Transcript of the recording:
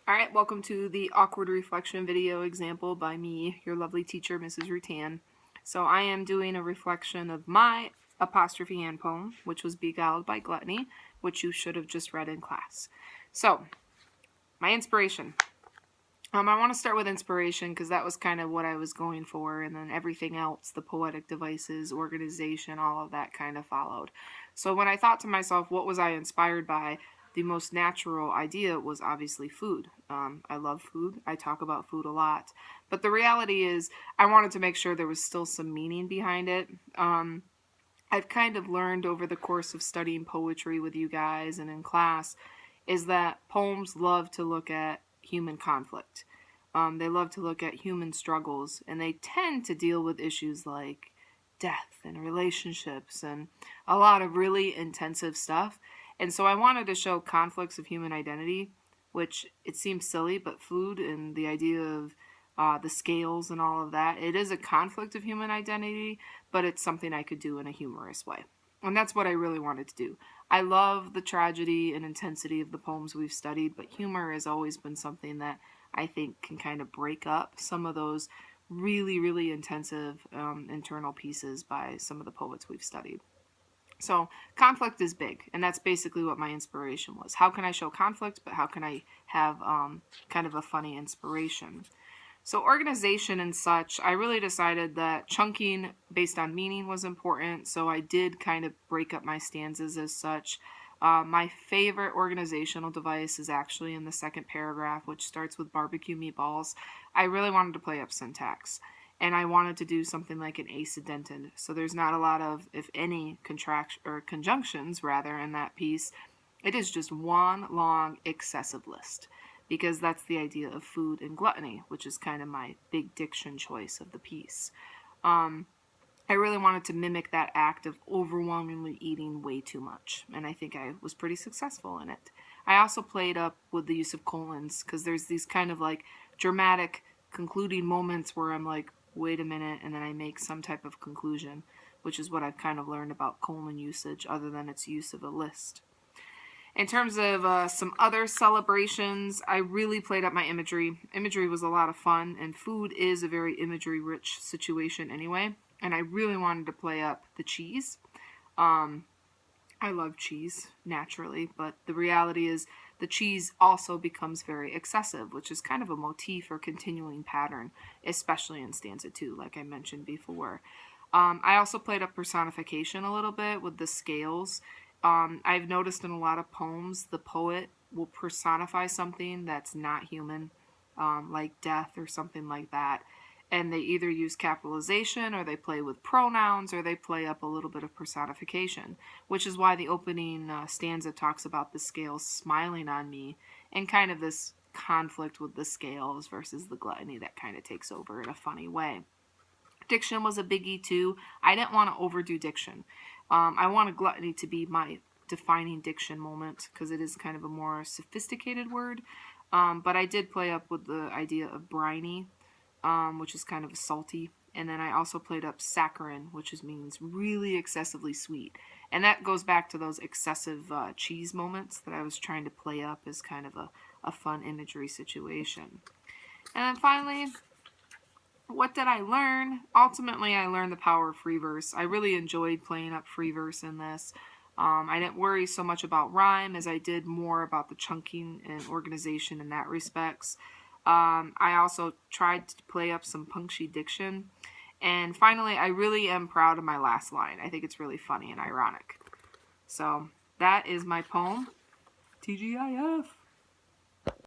Alright, welcome to the awkward reflection video example by me, your lovely teacher, Mrs. Rutan. So I am doing a reflection of my apostrophe and poem, which was Beguiled by Gluttony, which you should have just read in class. So, my inspiration. I want to start with inspiration because that was kind of what I was going for, and then everything else, the poetic devices, organization, all of that kind of followed. So when I thought to myself, what was I inspired by? The most natural idea was obviously food. I love food. I talk about food a lot. But the reality is I wanted to make sure there was still some meaning behind it. I've kind of learned over the course of studying poetry with you guys and in class is that poems love to look at human conflict. They love to look at human struggles, and they tend to deal with issues like death and relationships and a lot of really intensive stuff. And so I wanted to show conflicts of human identity, which it seems silly, but food and the idea of the scales and all of that, it is a conflict of human identity, but it's something I could do in a humorous way. And that's what I really wanted to do. I love the tragedy and intensity of the poems we've studied, but humor has always been something that I think can kind of break up some of those really, really intensive internal pieces by some of the poets we've studied. So conflict is big, and that's basically what my inspiration was. How can I show conflict, but how can I have kind of a funny inspiration? So organization and such, I really decided that chunking based on meaning was important, so I did kind of break up my stanzas as such. My favorite organizational device is actually in the second paragraph, which starts with barbecue meatballs. I really wanted to play up syntax, and I wanted to do something like an acidented, so there's not a lot of, if any, conjunctions rather in that piece. It is just one long excessive list, because that's the idea of food and gluttony, which is kind of my big diction choice of the piece. I really wanted to mimic that act of overwhelmingly eating way too much, and I think I was pretty successful in it. I also played up with the use of colons, because there's these kind of like dramatic concluding moments where I'm like, wait a minute, and then I make some type of conclusion, which is what I've kind of learned about colon usage other than its use of a list. In terms of some other celebrations, I really played up my imagery. Imagery was a lot of fun, and food is a very imagery-rich situation anyway, and I really wanted to play up the cheese. I love cheese, naturally, but the reality is the cheese also becomes very excessive, which is kind of a motif or continuing pattern, especially in stanza 2, like I mentioned before. I also played up personification a little bit with the scales. I've noticed in a lot of poems, the poet will personify something that's not human, like death or something like that. And they either use capitalization, or they play with pronouns, or they play up a little bit of personification, which is why the opening stanza talks about the scales smiling on me, and kind of this conflict with the scales versus the gluttony that kind of takes over in a funny way. Diction was a biggie too. I didn't want to overdo diction. I wanted gluttony to be my defining diction moment, because it is kind of a more sophisticated word. But I did play up with the idea of briny, which is kind of salty. And then I also played up saccharine, which means really excessively sweet. And that goes back to those excessive cheese moments that I was trying to play up as kind of a fun imagery situation. And then finally, what did I learn? Ultimately, I learned the power of free verse. I really enjoyed playing up free verse in this. I didn't worry so much about rhyme as I did more about the chunking and organization in that respects. I also tried to play up some punchy diction. And finally, I really am proud of my last line. I think it's really funny and ironic. So, that is my poem. TGIF.